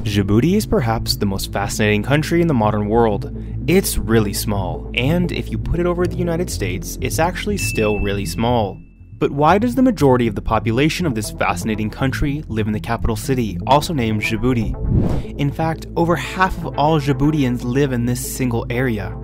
Djibouti is perhaps the most fascinating country in the modern world. It's really small, and if you put it over the United States, it's actually still really small. But why does the majority of the population of this fascinating country live in the capital city, also named Djibouti? In fact, over half of all Djiboutians live in this single area.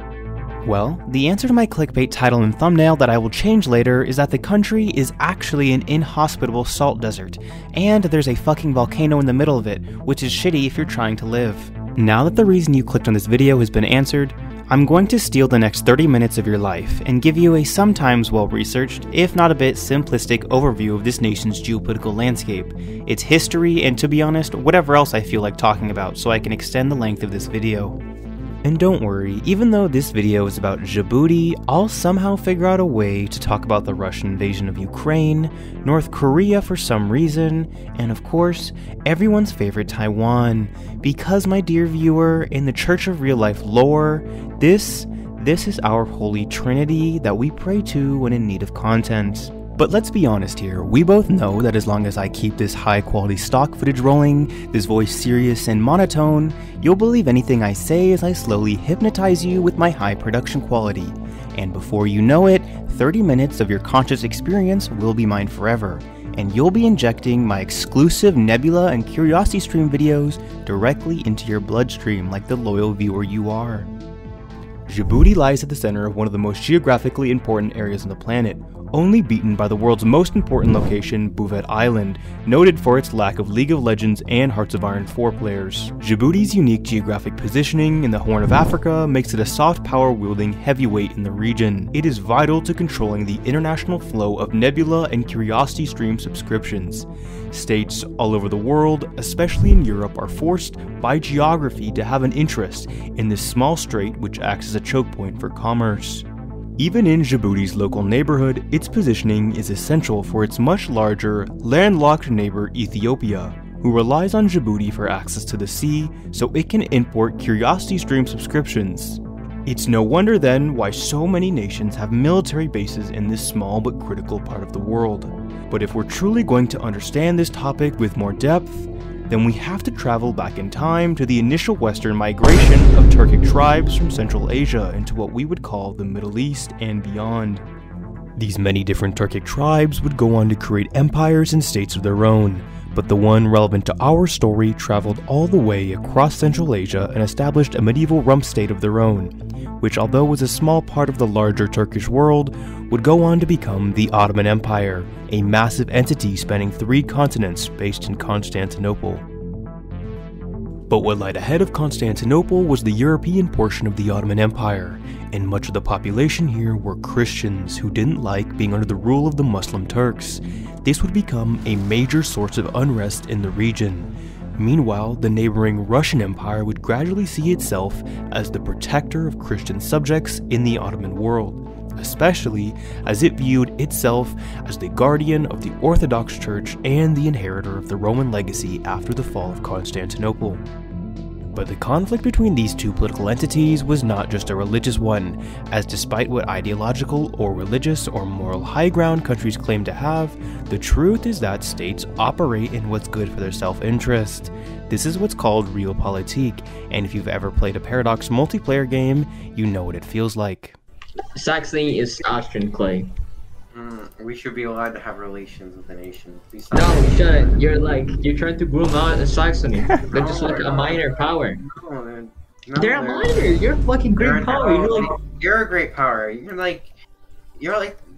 Well, the answer to my clickbait title and thumbnail that I will change later is that the country is actually an inhospitable salt desert, and there's a fucking volcano in the middle of it, which is shitty if you're trying to live. Now that the reason you clicked on this video has been answered, I'm going to steal the next 30 minutes of your life and give you a sometimes well-researched, if not a bit simplistic overview of this nation's geopolitical landscape, its history, and to be honest, whatever else I feel like talking about so I can extend the length of this video. And don't worry, even though this video is about Djibouti, I'll somehow figure out a way to talk about the Russian invasion of Ukraine, North Korea for some reason, and of course, everyone's favorite Taiwan. Because my dear viewer, in the Church of Real Life lore, this is our holy trinity that we pray to when in need of content. But let's be honest here, we both know that as long as I keep this high quality stock footage rolling, this voice serious and monotone, you'll believe anything I say as I slowly hypnotize you with my high production quality. And before you know it, 30 minutes of your conscious experience will be mine forever, and you'll be injecting my exclusive Nebula and Curiosity Stream videos directly into your bloodstream like the loyal viewer you are. Djibouti lies at the center of one of the most geographically important areas on the planet, only beaten by the world's most important location, Bouvet Island, noted for its lack of League of Legends and Hearts of Iron 4 players. Djibouti's unique geographic positioning in the Horn of Africa makes it a soft power-wielding heavyweight in the region. It is vital to controlling the international flow of Nebula and Curiosity Stream subscriptions. States all over the world, especially in Europe, are forced by geography to have an interest in this small strait which acts as a choke point for commerce. Even in Djibouti's local neighborhood, its positioning is essential for its much larger, landlocked neighbor Ethiopia, who relies on Djibouti for access to the sea so it can import Curiosity Stream subscriptions. It's no wonder then why so many nations have military bases in this small but critical part of the world. But if we're truly going to understand this topic with more depth, then we have to travel back in time to the initial western migration of Turkic tribes from Central Asia into what we would call the Middle East and beyond. These many different Turkic tribes would go on to create empires and states of their own, but the one relevant to our story traveled all the way across Central Asia and established a medieval rump state of their own, which although was a small part of the larger Turkish world, would go on to become the Ottoman Empire, a massive entity spanning 3 continents based in Constantinople. But what lied ahead of Constantinople was the European portion of the Ottoman Empire, and much of the population here were Christians who didn't like being under the rule of the Muslim Turks. This would become a major source of unrest in the region. Meanwhile, the neighboring Russian Empire would gradually see itself as the protector of Christian subjects in the Ottoman world, especially as it viewed itself as the guardian of the Orthodox Church and the inheritor of the Roman legacy after the fall of Constantinople. But the conflict between these two political entities was not just a religious one, as despite what ideological or religious or moral high ground countries claim to have, the truth is that states operate in what's good for their self-interest. This is what's called realpolitik, and if you've ever played a Paradox multiplayer game, you know what it feels like. Saxony is Austrian clay. We should be allowed to have relations with the nation. No, you shouldn't. You're trying to groom out Saxony. They're just like a minor power. No, they're a minor. You're a fucking great power. You're a great power. You're like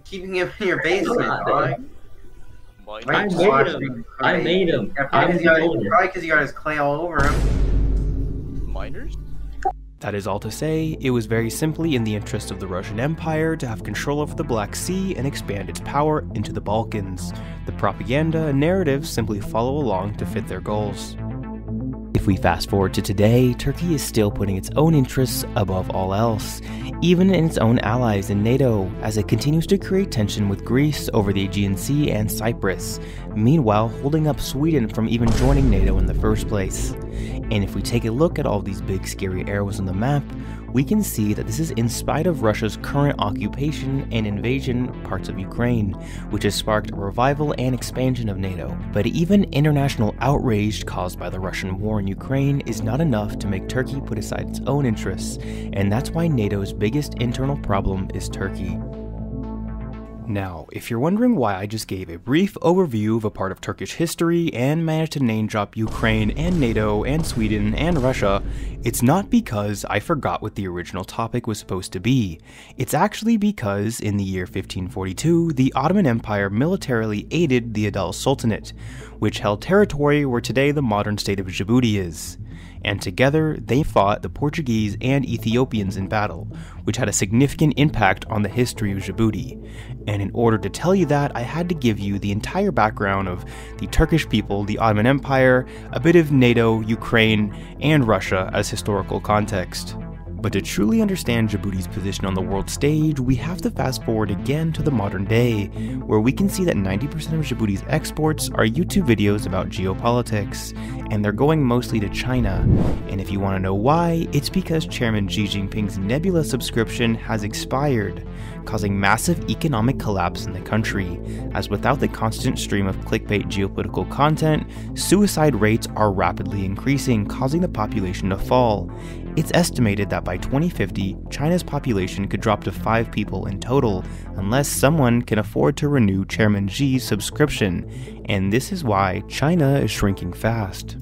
keeping him in your basement, dog. I made him. Probably because you got his clay all over him. Miners? That is all to say, it was very simply in the interest of the Russian Empire to have control over the Black Sea and expand its power into the Balkans. The propaganda and narratives simply follow along to fit their goals. If we fast forward to today, Turkey is still putting its own interests above all else, even in its own allies in NATO, as it continues to create tension with Greece over the Aegean Sea and Cyprus, meanwhile holding up Sweden from even joining NATO in the first place. And if we take a look at all these big scary arrows on the map, we can see that this is in spite of Russia's current occupation and invasion of parts of Ukraine, which has sparked a revival and expansion of NATO. But even international outrage caused by the Russian war in Ukraine is not enough to make Turkey put aside its own interests, and that's why NATO's biggest internal problem is Turkey. Now, if you're wondering why I just gave a brief overview of a part of Turkish history and managed to name drop Ukraine and NATO and Sweden and Russia, it's not because I forgot what the original topic was supposed to be. It's actually because in the year 1542, the Ottoman Empire militarily aided the Adal Sultanate, which held territory where today the modern state of Djibouti is. And together, they fought the Portuguese and Ethiopians in battle, which had a significant impact on the history of Djibouti. And in order to tell you that, I had to give you the entire background of the Turkish people, the Ottoman Empire, a bit of NATO, Ukraine, and Russia as historical context. But to truly understand Djibouti's position on the world stage, we have to fast forward again to the modern day, where we can see that 90% of Djibouti's exports are YouTube videos about geopolitics, and they're going mostly to China. And if you want to know why, it's because Chairman Xi Jinping's Nebula subscription has expired, causing massive economic collapse in the country, as without the constant stream of clickbait geopolitical content, suicide rates are rapidly increasing, causing the population to fall. It's estimated that by 2050, China's population could drop to 5 people in total, unless someone can afford to renew Chairman Xi's subscription, and this is why China is shrinking fast.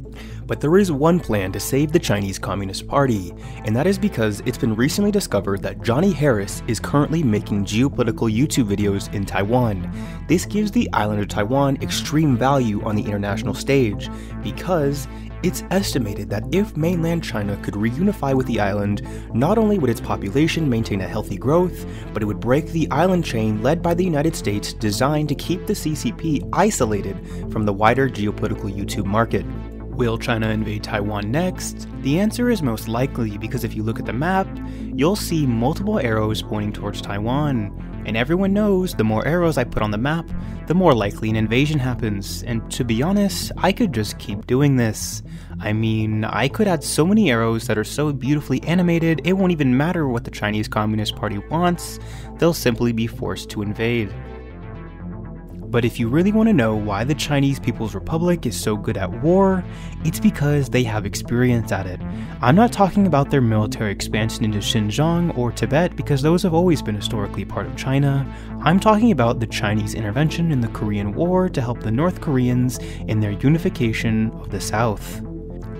But there is one plan to save the Chinese Communist Party, and that is because it's been recently discovered that Johnny Harris is currently making geopolitical YouTube videos in Taiwan. This gives the island of Taiwan extreme value on the international stage, because it's estimated that if mainland China could reunify with the island, not only would its population maintain a healthy growth, but it would break the island chain led by the United States designed to keep the CCP isolated from the wider geopolitical YouTube market. Will China invade Taiwan next? The answer is most likely, because if you look at the map, you'll see multiple arrows pointing towards Taiwan. And everyone knows the more arrows I put on the map, the more likely an invasion happens. And to be honest, I could just keep doing this. I mean, I could add so many arrows that are so beautifully animated, it won't even matter what the Chinese Communist Party wants, they'll simply be forced to invade. But if you really want to know why the Chinese People's Republic is so good at war, it's because they have experience at it. I'm not talking about their military expansion into Xinjiang or Tibet, because those have always been historically part of China. I'm talking about the Chinese intervention in the Korean War to help the North Koreans in their unification of the South.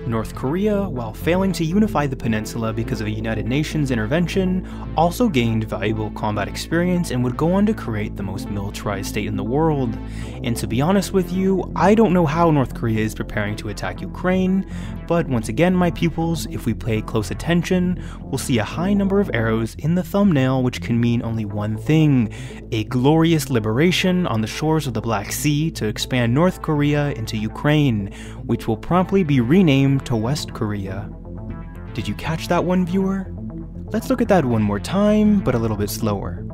North Korea, while failing to unify the peninsula because of a United Nations intervention, also gained valuable combat experience and would go on to create the most militarized state in the world. And to be honest with you, I don't know how North Korea is preparing to attack Ukraine, but once again, my pupils, if we pay close attention, we'll see a high number of arrows in the thumbnail, which can mean only one thing: a glorious liberation on the shores of the Black Sea to expand North Korea into Ukraine, which will promptly be renamed to West Korea. Did you catch that one, viewer? Let's look at that one more time, but a little bit slower.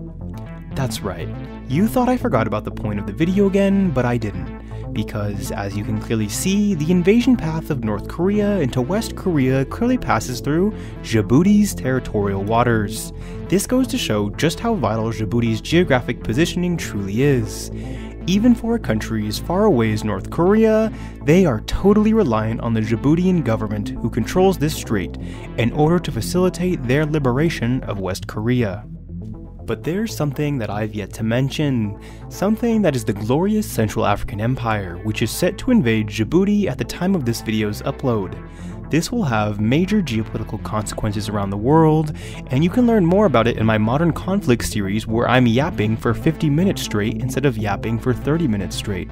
That's right, you thought I forgot about the point of the video again, but I didn't, because as you can clearly see, the invasion path of North Korea into West Korea clearly passes through Djibouti's territorial waters. This goes to show just how vital Djibouti's geographic positioning truly is. Even for a country as far away as North Korea, they are totally reliant on the Djiboutian government, who controls this strait, in order to facilitate their liberation of West Korea. But there's something that I've yet to mention, something that is the glorious Central African Empire, which is set to invade Djibouti at the time of this video's upload. This will have major geopolitical consequences around the world, and you can learn more about it in my Modern Conflict series, where I'm yapping for 50 minutes straight instead of yapping for 30 minutes straight.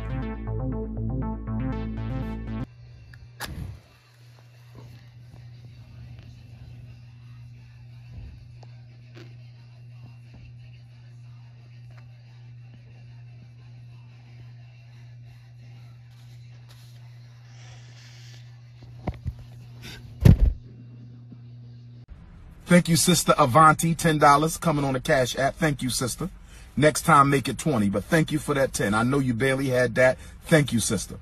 Thank you, Sister Avanti, $10 coming on the Cash App. Thank you, sister. Next time, make it 20, but thank you for that 10. I know you barely had that. Thank you, sister.